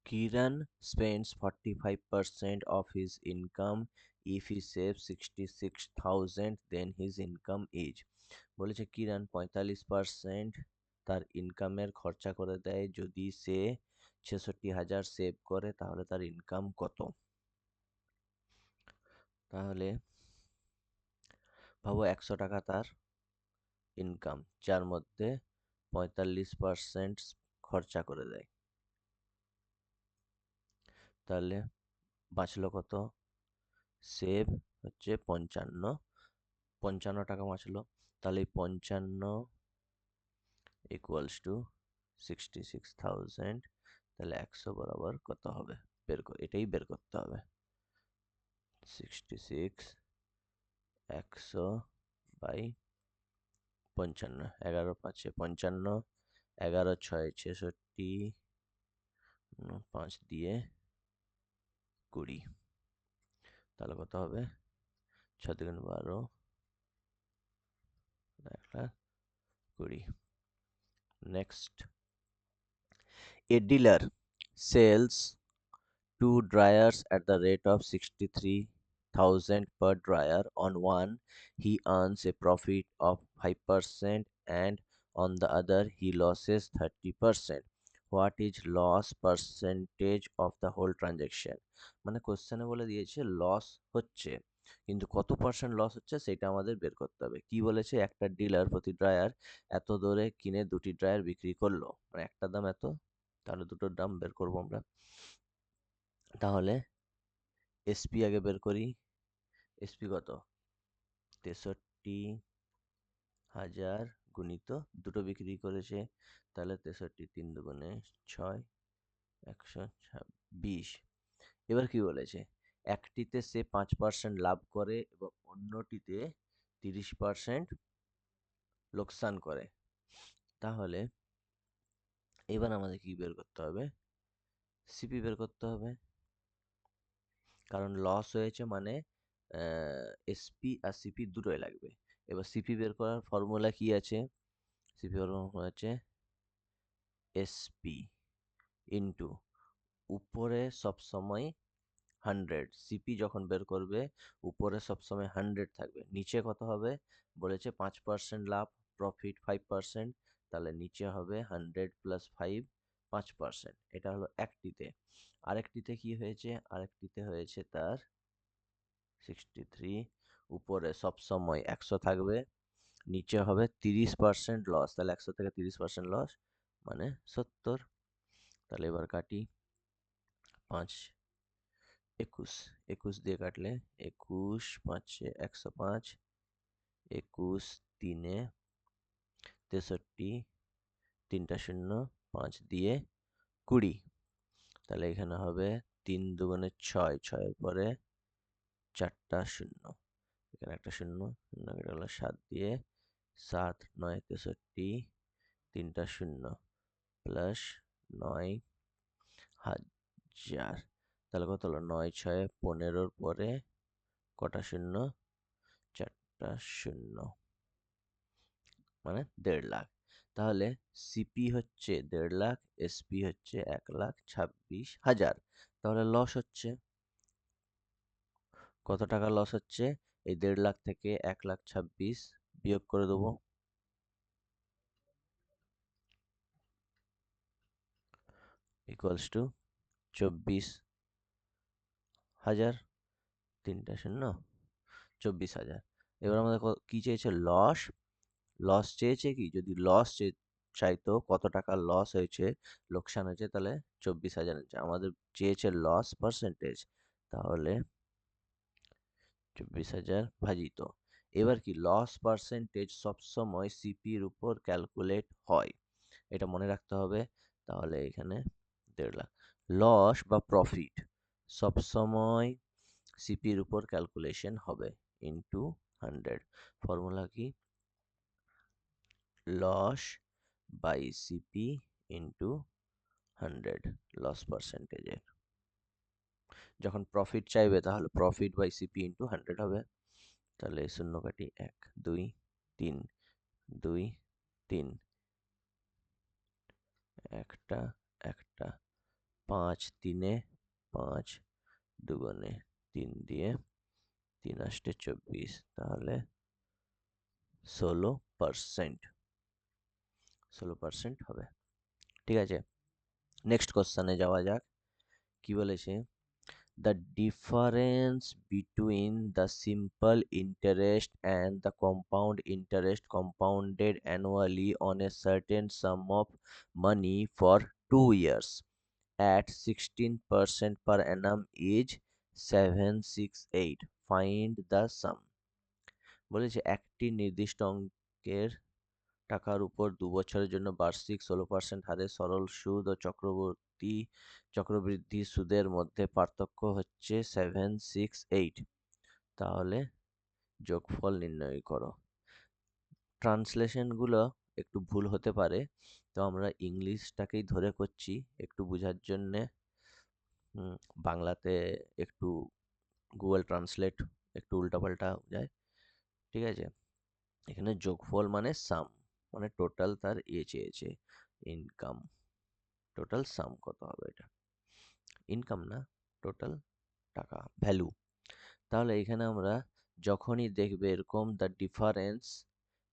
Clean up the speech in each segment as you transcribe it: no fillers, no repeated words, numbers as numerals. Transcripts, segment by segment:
Kiran spends 45% of his income. If he saves 66,000, then his income is বলেছে কিরান 45% তার ইনকামের খরচা করে দেয়। যদি সে 66,000 সেভ করে তাহলে তার ইনকাম কত? তাহলে ভাবো 100 টাকা তার ইনকাম, যার মধ্যে 45% খরচা করে দেয়, তাহলে বাঁচলো কত? সেভ হচ্ছে 55 টাকা বাঁচলো। তাহলে 55 ইকুয়ালস টু 66,000, তাহলে 100 বরাবর কত হবে? এটাই বের করতে হবে। 66 100 বাই 55, 11 5 55, 11 6 66, 5 দিয়ে 20, তাহলে কত হবে? 6 2 12, 1,20,000। Next, a dealer sells two dryers at the rate of 63,000 per dryer. On one, he earns a profit of 5%, and on the other, he loses 30%. What is loss percentage of the whole transaction? মানে কোশ্চেনে বলে দিয়েছে loss হচ্ছে, কিন্তু কত percent loss হচ্ছে সেটা আমাদের বের করতে হবে। কি বলেছে? একটা ডিলার প্রতি ড্রায়ার এত দরে কিনে দুটি ড্রায়ার বিক্রি করলো, মানে একটার দাম এত, তাহলে দুটোর দাম বের করবো আমরা। তাহলে এসপি আগে বের করি। এসপি কত? 63,000 গুণিত দুটো বিক্রি করেছে, তাহলে 63 3 দুগুণে 6, 126। এবার কি বলেছে? একটিতে সে 5% লাভ করে এবং অন্যটিতে 30% লোকসান করে। তাহলে এবার আমাদের কি বের করতে হবে? সিপি বের করতে হবে, কারণ লস হয়েছে মানে এসপি আর সিপি দুটোই লাগবে। এবার সিপি বের করার ফর্মুলা কি আছে? সিপি ফর্মুলা হচ্ছে এসপি ইন্টু উপরে সবসময় 100। সিপি যখন বের করবে উপরে সবসময় 100 থাকবে, নিচে কত হবে? বলেছে 5% লাভ, প্রফিট 5%, তাহলে নিচে হবে 100 প্লাস 5, 5%। এটা হলো একটিতে। আরেকটিতে কি হয়েছে? আরেকটিতে হয়েছে তার 63, উপরে সবসময় 100 থাকবে, নিচে হবে 30% লস, তাহলে 100 থেকে 30% লস মানে 70। তাহলে এবার কাটি, 5 21, 21 দিয়ে কাটলে 21 5 105, 21 3 63, 3টা শূন্য, 5 দিয়ে 20, তাহলে এখানে হবে 3 দুগুণে 6, 6 পরে 4টা শূন্য, এখানে একটা শূন্য, শূন্য কেটে গেল 7 দিয়ে 7 9 63, 3টা শূন্য প্লাস 9,000, তাহলে কত হলো? 9 6 15 পরে কটা শূন্য? 4টা শূন্য, মানে 1.5 লাখ। তাহলে সিপি হচ্ছে 1.5 লাখ, এসপি হচ্ছে 1,26,000। তাহলে লস হচ্ছে কত টাকা? লস হচ্ছে এই 1.5 লাখ থেকে 1,26,000 বিয়োগ করে দেবো, ইকুয়ালস টু 24,000, 3টা শূন্য 24,000। এবার আমাদের কি চেয়েছে? লস। লস চেয়েছে কি? যদি লস চাইতো কত টাকা লস হয়েছে, লোকসান হয়েছে, তাহলে 24,000 হচ্ছে। আমাদের চেয়েছে লস পার্সেন্টেজ, তাহলে 24,000 ভাজিত। এবার কি লস পার্সেন্টেজ সবসময় সিপির উপর ক্যালকুলেট হয়, এটা মনে রাখতে হবে। তাহলে এখানে 1.5 লাখ। লস বা প্রফিট সবসময় সিপির উপর ক্যালকুলেশন হবে ইন্টু 100। ফর্মুলা কি? Loss by CP into 100, loss পার্সেন্টেজের। যখন প্রফিট চাইবে তাহলে প্রফিট বাই সিপি ইন্টু 100 হবে। তাহলে শূন্য কাটি, 1 2 3 2 3, একটা একটা 5 3 5 দুগুণে 3 দিয়ে 3 আষ্টে 24, তাহলে 16% 16% হবে। ঠিক আছে, নেক্সট কোশ্চেনে যাওয়া যাক। কি বলেছে? The difference between the simple interest and the compound interest compounded annually on a certain sum of money for 2 years at 16% per annum is 768. Find the sum. বলেছে একটি নির্দিষ্ট অঙ্কের টাকার উপর 2 বছরের জন্য বার্ষিক 16% হারে সরল সুদ ও চক্রবৃদ্ধি সুদের মধ্যে পার্থক্য হচ্ছে 768। তাহলে যোগফল নির্ণয় করো। ট্রান্সলেশনগুলো একটু ভুল হতে পারে, তো আমরা ইংলিশটাকেই ধরে করছি একটু বোঝার জন্যে। বাংলাতে একটু গুগল ট্রান্সলেট একটু উল্টাপাল্টা যায়। ঠিক আছে, এখানে যোগফল মানে সাম, মানে টোটাল তার চেয়েছে ইনকাম। টোটাল সাম কত হবে? এটা ইনকাম না, টোটাল টাকা, ভ্যালু। তাহলে এখানে আমরা যখনই দেখবে এরকম the difference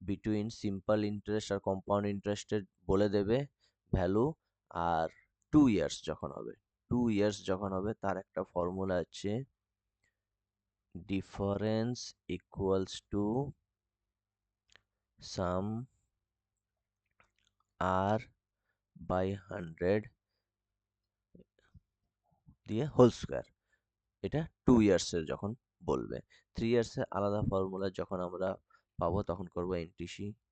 between simple interest আর কম্পাউন্ড ইন্টারেস্টের বলে দেবে ভ্যালু, আর 2 ইয়ার্স যখন হবে, 2 ইয়ার্স যখন হবে তার একটা ফর্মুলা আছে, ডিফারেন্স ইকুয়ালস টু সাম আর বাই 100 দিয়ে হোল স্কোয়ার। এটা 2 ইয়ার্সের যখন বলবে। 3 ইয়ার্সের আলাদা ফর্মুলা যখন আমরা পাবো তখন করবো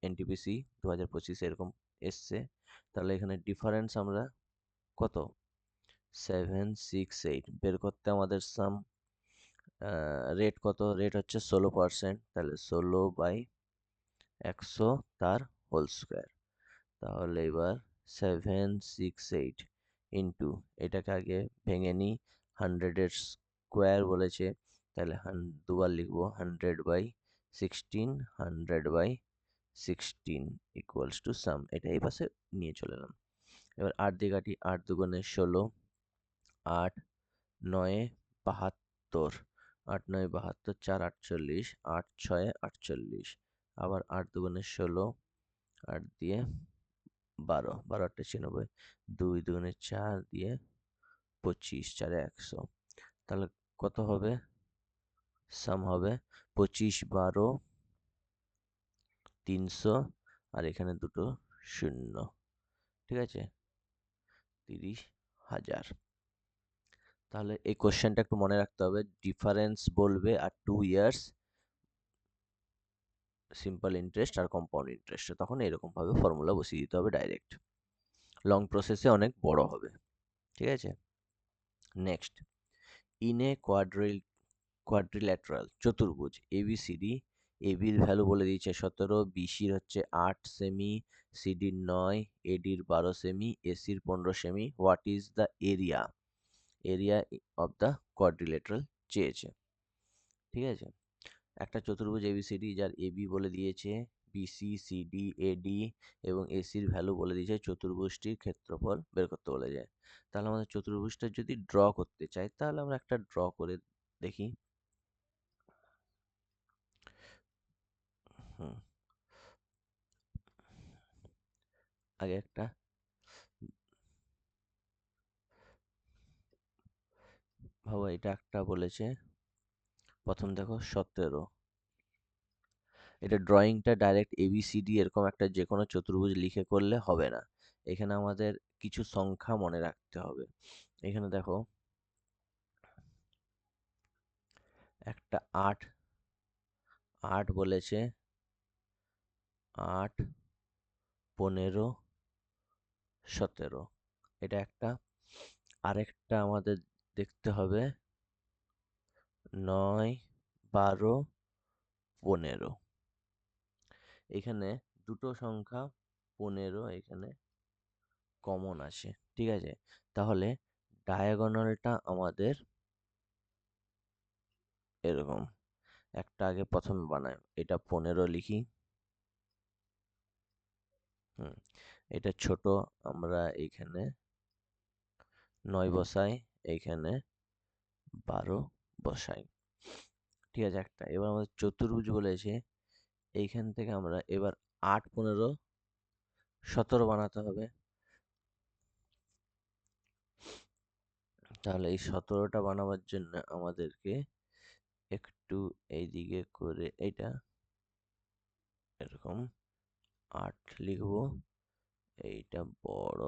এনটিপিসি 2025 এরকম এসছে। তাহলে এখানে ডিফারেন্স আমরা কত 768 বের করতে আমাদের সাম রেট কত, রেট হচ্ছে 16%, তাহলে 16/100 তার হোল স্কোয়ার। তাহলে এবার 768 ইন্টু, এটাকে আগে ভেঙে নিই, 100-এর স্কোয়ার বলেছে, তাহলে দুবার লিখবো 100/16, 100/16 ইকুয়ালস টু সাম। এটা এই পাশে নিয়ে চলে এলাম। এবার 8 দিয়ে কাটি, 8 দুগুণে 16, 8 9 72, 8 9 72, 4 48, 8 6 48, আবার 8 দুগুণে 16, 8 দিয়ে 12, 12 8 96, 2 দুগুণে 4 দিয়ে 25, 4 100। তাহলে কত হবে? সাম হবে 25 12 300, আর এখানে দুটো শূন্য। ঠিক আছে, 30,000। তাহলে এই কোশ্চেনটা একটু মনে রাখতে হবে, ডিফারেন্স বলবে আর 2 ইয়ার্স সিম্পল ইন্টারেস্ট আর কম্পাউন্ড ইন্টারেস্ট, তখন এরকম ভাবে ফর্মুলা বসিয়ে দিতে হবে ডাইরেক্ট, লং প্রসেসে অনেক বড় হবে। ঠিক আছে, নেক্সট, ইন এ কোয়াড্রিল্যাটারাল চতুর্ভুজ এবিসিডি, এবির ভ্যালু বলে দিয়েছে 17, বিসির হচ্ছে 8 সেমি, সিডির 9, এডির 12 সেমি, এসির 15 semi. What is the area? Area of the quadrilateral চেয়েছে। ঠিক আছে, একটা চতুর্ভুজ এবিসিডি যার এবি বলে দিয়েছে, বিসি সিডি এডি এবং এসির ভ্যালু বলে দিয়েছে, চতুর্ভুজটির ক্ষেত্রফল বের করতে বলে যায়। তাহলে আমাদের চতুর্ভুজটা যদি ড্র করতে চাই, তাহলে আমরা একটা ড্র করে দেখি। আগে একটা ভাবো, এটা একটা বলেছে, প্রথম দেখো 17, এটা ড্রয়িংটা ডাইরেক্ট এবিসিডি এরকম একটা যে কোনো চতুর্ভুজ লিখে করলে হবে না, এখানে আমাদের কিছু সংখ্যা মনে রাখতে হবে। এখানে দেখো একটা 8 8 বলেছে, 8 15 17, এটা একটা। আরেকটা আমাদের দেখতে হবে 9 12 15, এখানে দুটো সংখ্যা 15 এখানে কমন আছে। ঠিক আছে, তাহলে ডায়াগোনালটা আমাদের এরকম একটা আগে প্রথমে বানায়, এটা 15 লিখি। এটা ছোট, আমরা এখানে 9 বসাই, এইখানে 12 বসাই। ঠিক আছে একটা। এবার আমাদের চতুর্ভুজ বলেছে, এইখান থেকে আমরা এবার 8, 15, 17 বানাতে হবে। তাহলে এই 17টা বানাবার জন্য আমাদেরকে একটু এইদিকে করে এইটা এরকম 8 লিখবো, এইটা বড়,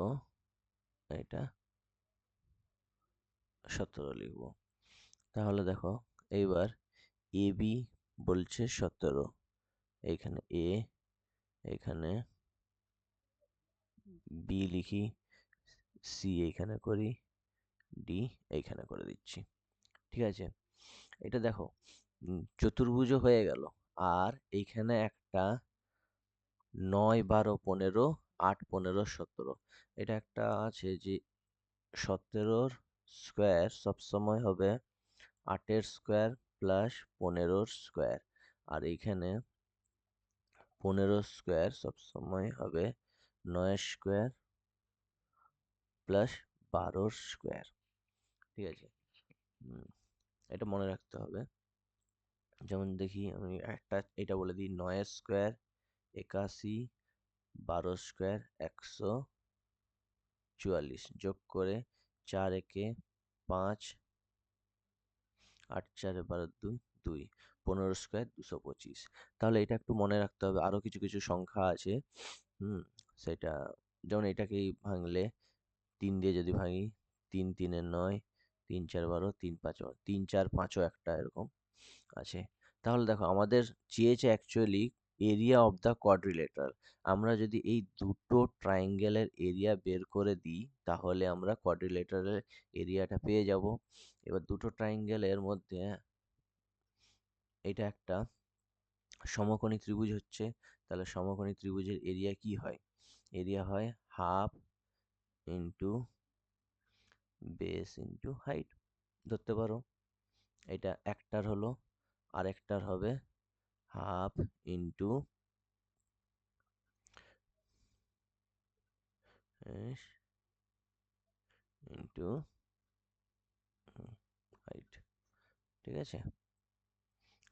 এটা 17 লিখবো। তাহলে দেখো এইবার এ বি বলছে 17, এইখানে এ, এইখানে বি লিখি, সি এইখানে করি, ডি এইখানে করে দিচ্ছি। ঠিক আছে, এটা দেখো চতুর্ভুজ হয়ে গেল। আর এইখানে একটা 9, 12, 15, 8, 15, 17, এটা একটা আছে যে 17-র স্কোয়ার সবসময় হবে 8-এর স্কোয়ার প্লাস 15-র স্কোয়ার, আর এইখানে 15 স্কোয়ার সবসময় হবে 9 স্কোয়ার প্লাস 12 স্কোয়ার। ঠিক আছে, এটা মনে রাখতে হবে। যেমন দেখি আমি একটা এটা বলে দিই, 9 স্কোয়ার 81, 12 স্কোয়ার 144, যোগ করে 4 একে 5, 8 4 12 2 2, 15 স্কোয়ার 225। তাহলে এটা একটু মনে রাখতে হবে। আরো কিছু কিছু সংখ্যা আছে, সেটা যেমন এটাকেই ভাঙলে 3 দিয়ে যদি ভাঙি, 3 3 এ 9, 3 4 12, 3 5 3 4 5ও একটা এরকম আছে। তাহলে দেখো আমাদের চেয়েছে actually area of the quadrilateral. আমরা যদি এই দুটো ট্রায়াঙ্গেলের এরিয়া বের করে দিই, তাহলে আমরা কোয়াড্রিলেটারালের এরিয়াটা পেয়ে যাব। এবার দুটো ট্রায়াঙ্গেলের মধ্যে এটা একটা সমকোণী ত্রিভুজ হচ্ছে, তাহলে সমকোণী ত্রিভুজের এরিয়া কি হয়? এরিয়া হয় half into base into height ধরতে পারো। এটা একটার হলো, আরেকটার হবে হাফ ইন্টু ইন্টু হাইট। ঠিক আছে,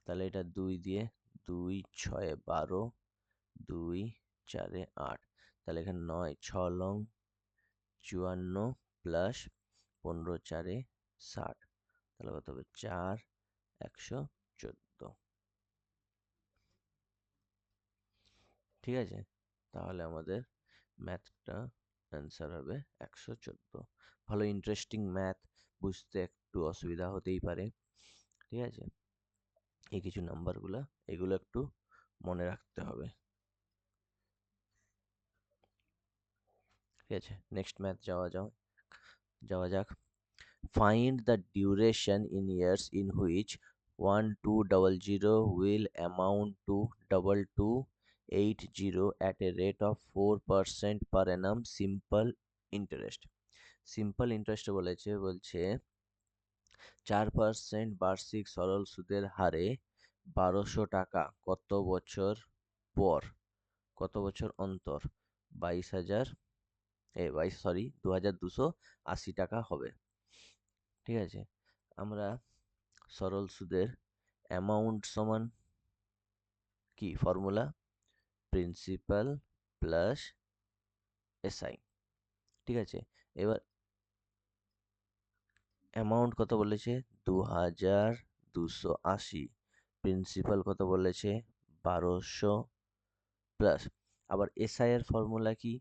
তাহলে এটা 2 দিয়ে, 2 6 12, 2 4 8, তাহলে এখানে 9 6 লং 54 প্লাস 15 4 60, তাহলে কত হবে 4 114। ঠিক আছে, তাহলে আমাদের ম্যাথটা অ্যান্সার হবে 114। ভালো ইন্টারেস্টিং ম্যাথ, বুঝতে একটু অসুবিধা হতেই পারে। ঠিক আছে, এই কিছু নাম্বারগুলো এগুলো একটু মনে রাখতে হবে। ঠিক আছে, নেক্সট ম্যাথ যাওয়া যাক। Find the duration in years in which 1200 will amount to 2280 at a rate of 4% per annum simple interest. Simple interest বলছে 4% বার্ষিক সরল সুদের হারে 1200 টাকা কত বছর অন্তর 22,000 2280 টাকা হবে। ঠিক আছে, আমরা সরল সুদের অ্যামাউন্ট সমান কি ফর্মুলা, প্রিন্সিপাল প্লাস এসআই। ঠিক আছে, এবার অ্যামাউন্ট কত বলেছে 2280, প্রিন্সিপাল কত বলেছে 1200, প্লাস আবার এসআই এর ফর্মুলা কি,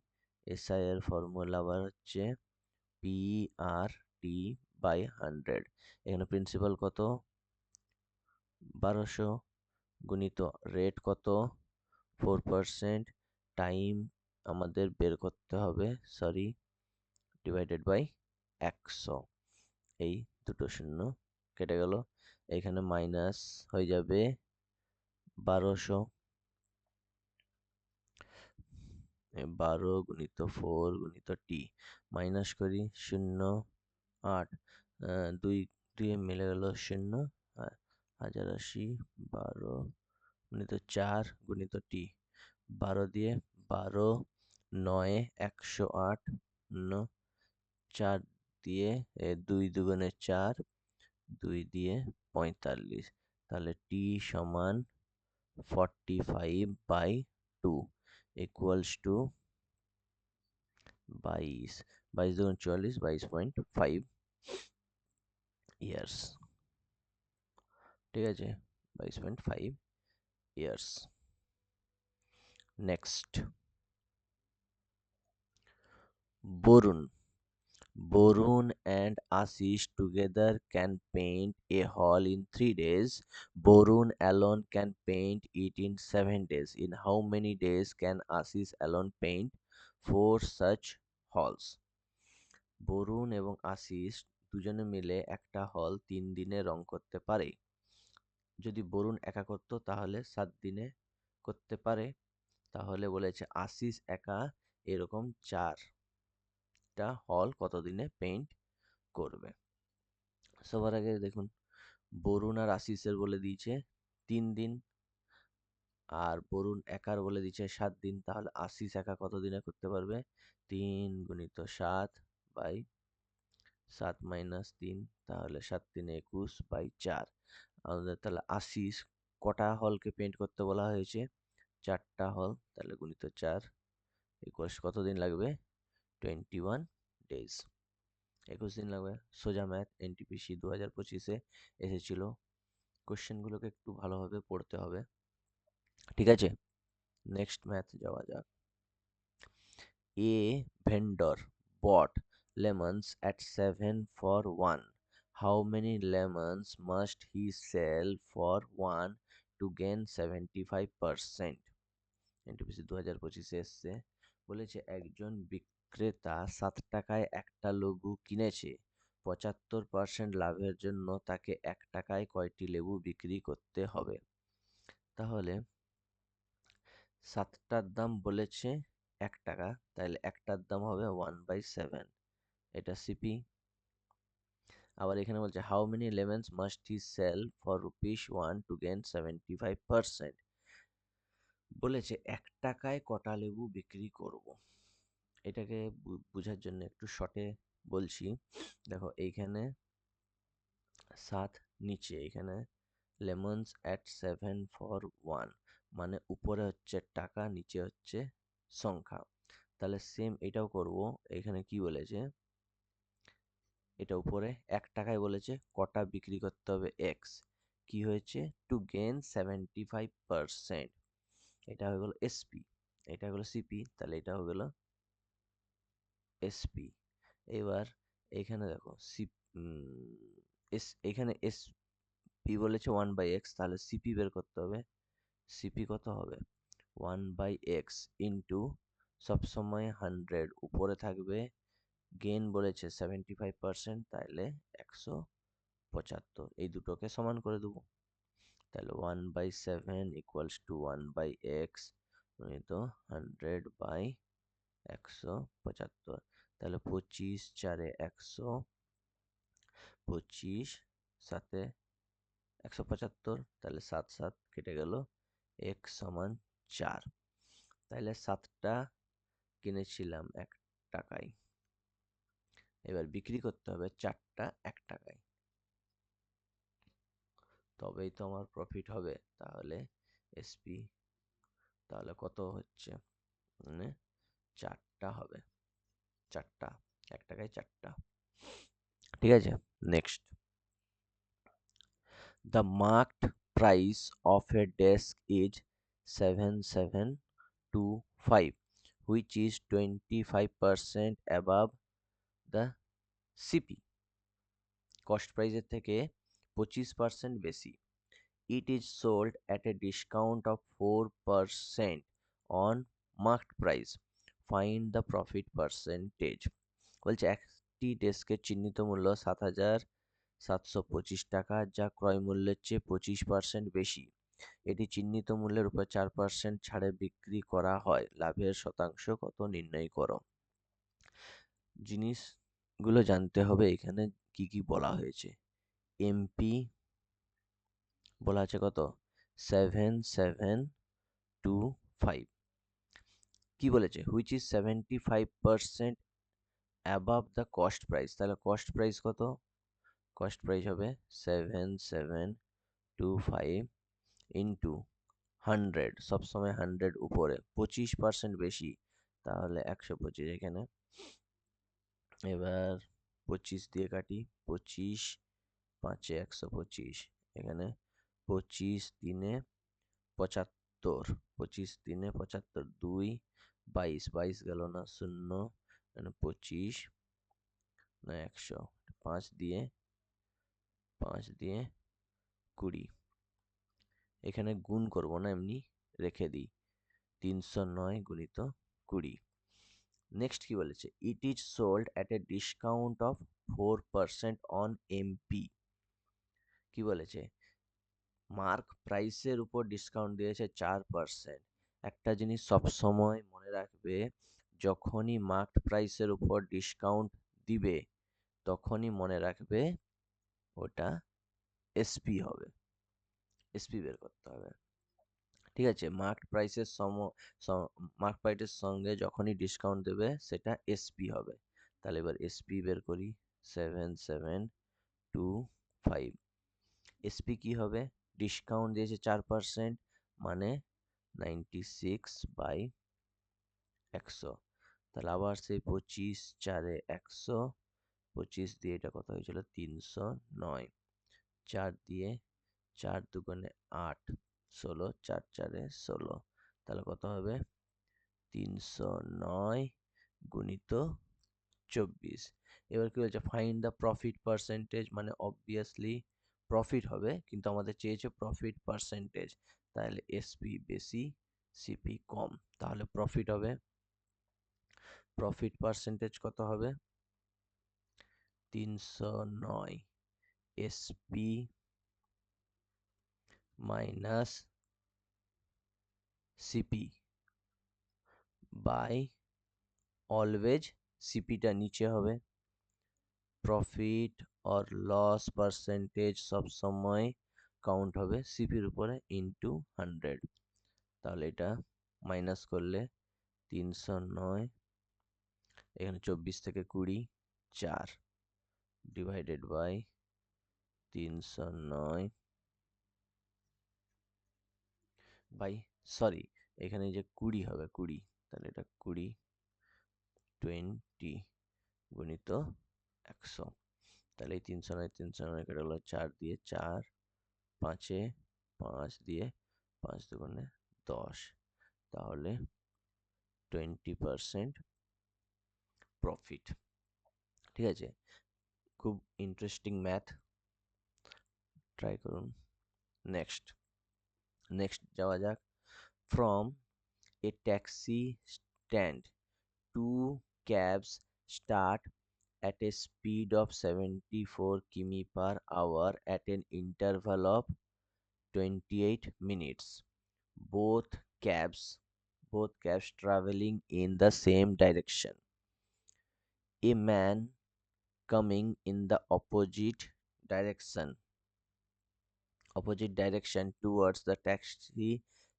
এসআই এর ফর্মুলা আবার হচ্ছে পি আর টি বাই 100। এখানে প্রিন্সিপাল কত 1200 গুণিত রেট কত 4%, টাইম আমাদের বের করতে হবে, সরি ডিভাইডেড বাই 100। এই দুটো শূন্য কেটে গেল, এখানে মাইনাস হয়ে যাবে 1200, 12 গুণিত 4 গুণিত টি, মাইনাস করি 0 8, 2 2 মিলে গেল 0, 1080, 12 গুণিত 4 গুণিত টি, 12 দিয়ে 12 9 108, 4 দিয়ে 2 দুগুণে 4, 2 দিয়ে 45, তাহলে t সমান 45/2 ইকুয়ালস টু 22, 22 দুগুণ 44, 22.5 ইয়ার্স। ঠিক আছে, 22.5 years. Next, Varun and Ashish together can paint a hall in 3 days. Borun alone can paint it in 7 days. In how many days can Ashish alone paint 4 such halls? Varun এবং আশিস দুজনে মিলে একটা হল 3 দিনে রং করতে পারে। যদি বরুণ একা করতো তাহলে 7 দিনে করতে পারে। তাহলে বলেছে আশিস একা এরকম 4টা হল কত দিনে পেইন্ট করবে। সবার আগে দেখুন, বরুণ আর আশিসের বলে দিয়েছে 3 দিন, আর বরুণ একার বলে দিয়েছে 7 দিন। তাহলে আশিস একা কত দিনে করতে পারবে? 3 গুণিত 7 বাই 7 মাইনাস 3, তাহলে 7 3 21/4। আমাদের তাহলে আশিস কটা হলকে পেইন্ট করতে বলা হয়েছে? 4টা হল, তাহলে গুণিত 4 ইকুয়ালস কত দিন লাগবে? 21 ডেজ, 21 দিন লাগবে। সোজা ম্যাথ, এনটিপিসি 2025-এ এসেছিল। কোশ্চেনগুলোকে একটু ভালোভাবে পড়তে হবে, ঠিক আছে? নেক্সট ম্যাথ যাওয়া যাক। এ vendor bought lemons at 7 for 1. How many lemons must he sell for 1 to gain 75%? NTPC 2025-এ এসছে। বলেছে একজন বিক্রেতা 7 টাকায় একটা লেবু কিনেছে। 75% লাভের জন্য তাকে 1 টাকায় কয়টি লেবু বিক্রি করতে হবে? তাহলে 7টার দাম বলেছে 1 টাকা, তাহলে একটার দাম হবে 1/7, এটা সিপি। আবার এখানে বলছে how many lemons must he sell for ₹1 to gain 75%। বলেছে 1 টাকায় কটা লেবু বিক্রি করব। এটাকে বোঝার জন্য একটু শর্টে বলছি। দেখো এইখানে 7 নিচে, এখানে লেমন্স অ্যাট 7 ফর 1, মানে উপরে হচ্ছে টাকা, নিচে হচ্ছে সংখ্যা। তাহলে সেম এটাও করব। এখানে কি বলেছে? এটা উপরে 1 টাকায় বলেছে কটা বিক্রি করতে হবে এক্স, কি হয়েছে? টু গেইন 75%, এটা হয়ে গেল এসপি, এটা হয়ে গেল সিপি, তাহলে এটা হয়ে গেল এসপি। এবার এখানে দেখো এখানে এসপি বলেছে 1/x, তাহলে সিপি বের করতে হবে। সিপি কত হবে? 1/x ইন্টু সবসময় 100 উপরে থাকবে, গেইন বলেছে 75%, তাহলে 175, এই দুটোকে সমান করে দেবো। তাহলে 1/7 ইকুয়ালস টু 1/x গুণিত 100/175, তাহলে 25 4 100, 25 7 175, তাহলে 7 7 কেটে গেল, x সমান 4। তাহলে 7টা কিনেছিলাম 1 টাকায়, এবার বিক্রি করতে হবে 4টা 1 টাকায়, তবেই তো আমার প্রফিট হবে। তাহলে এসপি তাহলে কত হচ্ছে? মানে 4টা হবে, 4টা 1 টাকায় 4টা। ঠিক আছে, next. The marked price of A desk is 7725, which is 25% above the CP. Cost প্রাইসের থেকে 25% বেশি। It is sold at a discount of 4% on marked price. Find the profit percentage. বলছে একটি ডেস্কের চিহ্নিত মূল্য 7,725 টাকা, যা ক্রয় মূল্যের চেয়ে 25% বেশি। এটি চিহ্নিত মূল্যের উপর 4% ছাড়ে বিক্রি করা হয়। লাভের শতাংশ কত নির্ণয় করো। জিনিসগুলো জানতে হবে, এখানে কি কি বলা হয়েছে। এমপি বলা আছে কত? 7725। কি বলেছে? Which is 75% above the cost price, তাহলে কস্ট প্রাইস কত? কস্ট প্রাইস হবে 7725 ইন্টু 100, সবসময় 100 উপরে, 25% বেশি, তাহলে 125 এখানে। এবার 25 দিয়ে কাটি, 25 5 125, এখানে 25 3 75, 25 3 75, 2 22, 22 গেল না, 0 এখানে 25 না 100, 5 দিয়ে 20, এখানে গুণ করব না, এমনি রেখে দিই, 309 গুণিত 20। নেক্সট কি বলেছে, it is sold at a discount of 4% on MP. কি বলেছে, মার্ক প্রাইসের উপর ডিসকাউন্ট দিয়েছে 4%। একটা জিনিস সবসময় মনে রাখবে, যখনই মার্ক প্রাইসের উপর ডিসকাউন্ট দিবে তখনই মনে রাখবে ওটা এসপি হবে, এসপি বের করতে হবে। ঠিক আছে, মার্ক প্রাইসের সঙ্গে যখনই ডিসকাউন্ট দেবে সেটা এসপি হবে। তাহলে এবার এসপি বের করি, 7725। এসপি কি হবে, ডিসকাউন্ট দিয়েছে 4%, মানে 96/100। তাহলে আবার সেই 25 4 100, 25 দিয়ে এটা কত হয়েছিল 309, 4 দিয়ে 4 দুগুণে 8, 16, 4 4 16, তাহলে কত হবে 309 গুণিত 24। এবার কি বলছে, ফাইন্ড দ্য প্রফিট পার্সেন্টেজ, মানে অবভিয়াসলি প্রফিট হবে, কিন্তু আমাদের চেয়েছে প্রফিট পার্সেন্টেজ, তাহলে এসপি বেশি সিপি কম, তাহলে প্রফিট হবে, প্রফিট পার্সেন্টেজ কত হবে 309 SP minus CP by, always সিপিটা নিচে হবে, প্রফিট অর লস পার্সেন্টেজ সব সময় কাউন্ট হবে সিপির উপরে ইনটু 100। তাহলে এটা মাইনাস করলে 309, এখানে 24 থেকে 20, 4 ডিভাইডেড বাই 309 বাই, সরি এখানে যে 20 হবে 20, তাহলে এটা 20 20 গুণিত 100। তাহলে এই 309 কেটে গেল, 4 দিয়ে 4, 5 5 দিয়ে 5 দুগুণে 10, তাহলে 20% প্রফিট। ঠিক আছে, খুব ইন্টারেস্টিং ম্যাথ, ট্রাই করুন। নেক্সট নেক্সট যাওয়া যাক, from a taxi stand, to cabs start at a speed of 74 km/h at an interval of 28 minutes. Both cabs, both cabs traveling in the same direction. A man coming in the opposite direction towards the taxi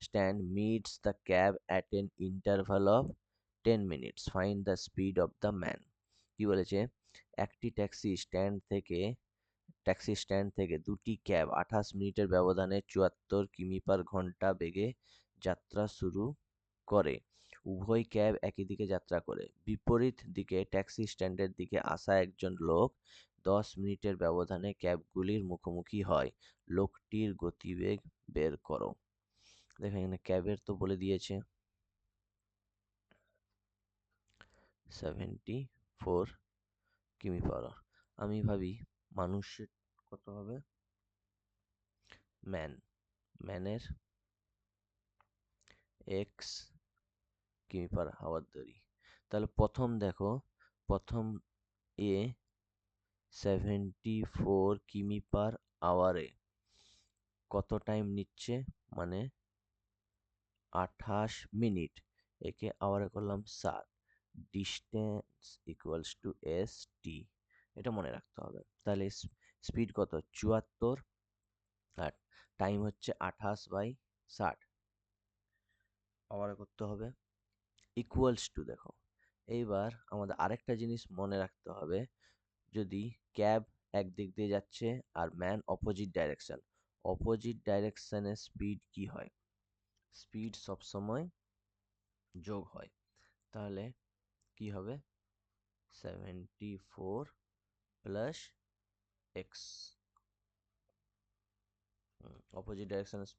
stand meets the cab at an interval of 10 minutes. Find the speed of the man. কি বলেছে, একটি taxi stand থেকে দুটি cab 28 মিনিটের ব্যবধানে 74 কিমি/ঘন্টা বেগে যাত্রা শুরু করে। উভয় ক্যাব একই দিকে যাত্রা করে। বিপরীত দিকে ট্যাক্সি স্ট্যান্ডের দিকে আসা একজন লোক 10 মিনিটের ব্যবধানে ক্যাবগুলির মুখোমুখি হয়। লোকটির গতিবেগ বের করো। দেখো এখানে ক্যাবের তো বলে দিয়েছে 74 কিমি/h। আমি ভাবি মানুষের কত হবে, ম্যানের এক্স কিমি/h ধরি। তাহলে প্রথম দেখো, প্রথম এ 74 কিমি/h কত টাইম নিচ্ছে, মানে 28 মিনিট, একে আওয়ারে করলাম 7, distance equals to S T, এটা মনে রাখতে হবে। তাহলে স্পিড কত 74, আর টাইম হচ্ছে 28/60, আওয়ারে করতে হবে, ইকুয়ালস টু দেখো এইবার আমাদের আরেকটা জিনিস মনে রাখতে হবে, যদি ক্যাব একদিক দিয়ে যাচ্ছে আর ম্যান অপোজিট ডাইরেকশনের স্পিড কি হয়? স্পিড সবসময় যোগ হয়। তাহলে কি হবে? 74 প্লাস এক্স। অপোজিট ডাইরেকশনের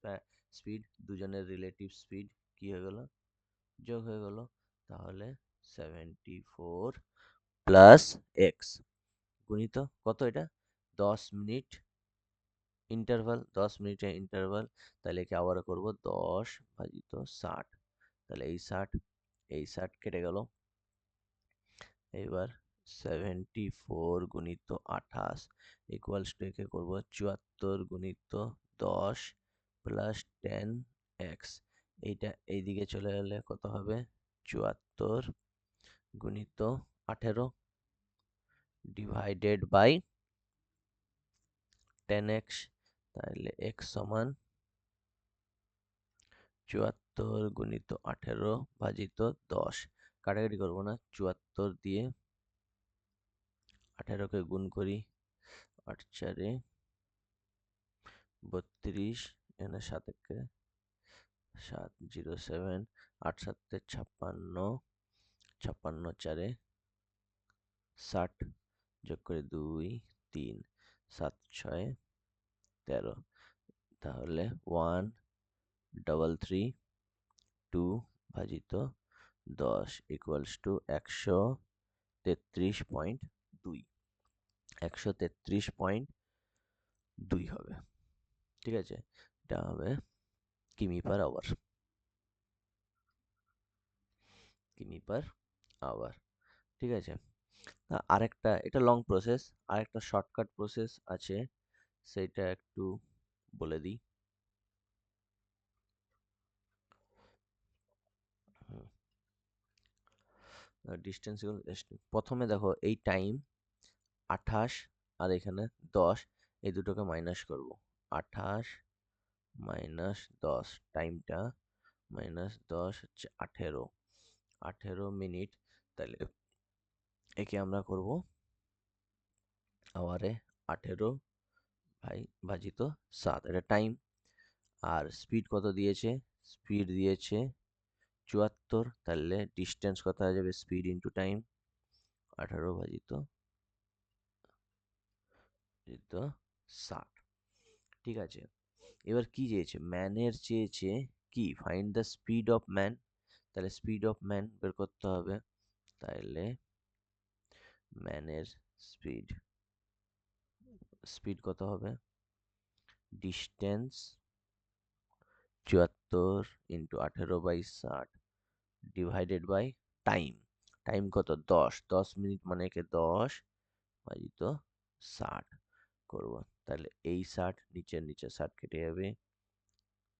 স্পিড, দুজনের রিলেটিভ স্পিড কি হয়ে গেল? যোগ হয়ে গেল। তাহলে 74 প্লাস এক্স গুণিত কত এটা? 10 মিনিট ইন্টারভাল, 10 মিনিটের ইন্টারভাল। তাহলে কি আবারও করবো 10/60। তাহলে এই ষাট কেটে গেল। এবার 74 গুণিত 28 ইকুয়ালস টু একে করবো 74 গুণিত 10 প্লাস 10x। এইটা এইদিকে চলে গেলে কত হবে? 74 গুণিত 18 ডিভাইডেড বাই 10x। তাহলে x সমান 74 গুণিত 18 ভাজিত 10। কাটাকাটি করবো না, 74 দিয়ে 18কে গুণ করি, 8 4 32, এখানে 7 একে 7 0 7, 8 7 56, 56 4 60, যোগ করে 2 3 7 6 13। তাহলে 1332 ভাজিত 10 ইকুয়ালস টু 133.2। 133.2 হবে। ঠিক আছে, এটা হবে কিমি পার আওয়ার। কিমি পার আওয়ার। ঠিক আছে, আরেকটা, এটা লং প্রসেস, আরেকটা শর্টকাট প্রসেস আছে, সেটা একটু বলে দিই। ডিস্টেন্স, প্রথমে দেখো এই টাইম 28 আর এখানে 10, এই দুটোকে মাইনাস করব। 28 মাইনাস 10, টাইমটা মাইনাস 10 হচ্ছে 18 মিনিট। তাহলে একে আমরা করব আওয়ারে 18 ভাজিত 7, এটা টাইম। আর স্পিড কত দিয়েছে? স্পিড দিয়েছে 74। তাহলে ডিস্টেন্স কত হয়ে যাবে? স্পিড ইন্টু টাইম, 18 ভাজিত 60। ঠিক আছে, এবার কি চেয়েছে? ম্যানের চেয়েছে কি? Find the speed of man. তাহলে স্পিড অফ ম্যান বের করতে হবে। তাহলে ম্যানের স্পিড, স্পিড কত হবে? Distance 74 into 18/60 divided by time. Time কত? 10 মিনিট, মানে একে 10 ভাজিত 60 করব। তাহলে এই 60 নিচের নিচে 60 কেটে যাবে।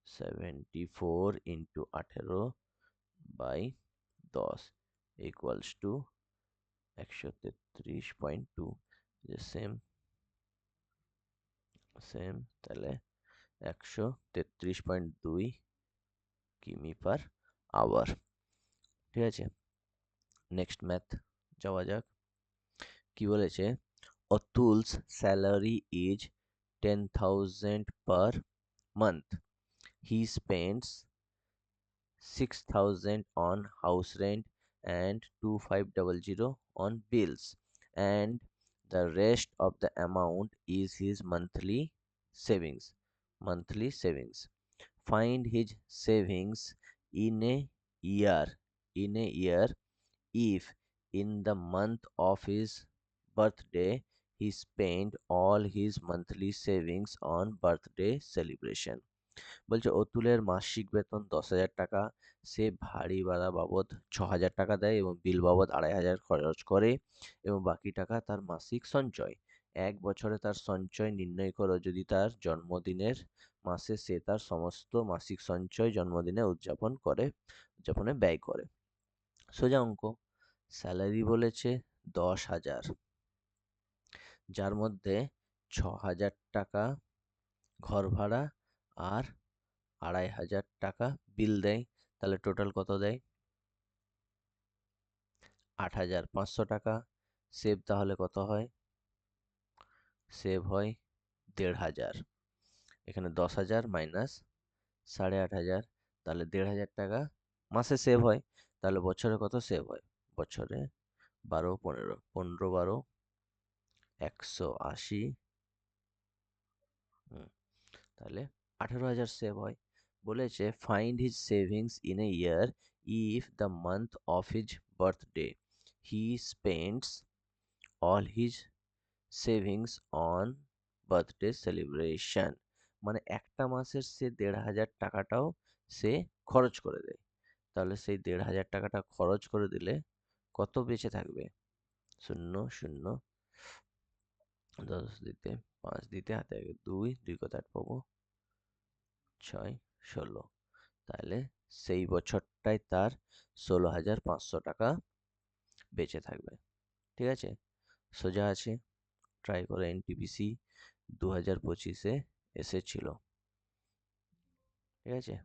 74 into 18/10 equals to 133.2। Same same, তাহলে 133.2 কিমি পার আওয়ার। ঠিক আছে, নেক্সট ম্যাথ যাওয়া যাক। কি বলেছে? অতুলস salary is 10,000 per month. He spends 6,000 on house rent and 2,500 on bills, and the rest of the amount is his savings monthly savings. Find his savings in a year, if in the month of his birthday he spent all his monthly savings on birthday celebration. বলছে অতুলের মাসিক বেতন 10,000 টাকা, সে ভারী ভাড়া বাবদ 6,000 টাকা দেয় এবং বিল বাবদ 2,500 খরচ করে, এবং বাকি টাকা তার মাসিক সঞ্চয়। 1 বছরে তার সঞ্চয় নির্ণয় করো যদি তার জন্মদিনের মাসে সে তার সমস্ত মাসিক সঞ্চয় জন্মদিনে উদযাপনে ব্যয় করে। সোজা অঙ্ক। স্যালারি বলেছে 10,000, যার মধ্যে 6,000 টাকা ঘর ভাড়া আর 2,500 টাকা বিল দেয়। তাহলে টোটাল কত দেয়? 8,500 টাকা। সেভ তাহলে কত হয়? সেভ হয় 1,500। এখানে 10,000 মাইনাস 8,500, তাহলে 1,500 টাকা মাসে সেভ হয়। তাহলে বছরে কত সেভ হয়? বছরে 12, 15, 15, 12, 180। তাহলে 18,000 সেভ হয়। বলেছে find his savings in a year if the month of his birthday he spends all his savings on birthday celebration. মানে একটা মাসের সে 1,500 টাকাটাও সে খরচ করে দেয়। তাহলে সেই 1,500 টাকাটা খরচ করে দিলে কত বেঁচে থাকবে? 0, 0, 10 দিতে 5 দিতে হাতে আগে 2, 2 কত 8 পাবো, 6, 16। তাহলে সেই বছরটায় তার 16,500 টাকা বেঁচে থাকবে। ঠিক আছে, সোজা আছে, ট্রাই করে। এনটিপিসি 2025-এ এসেছিল। ঠিক আছে।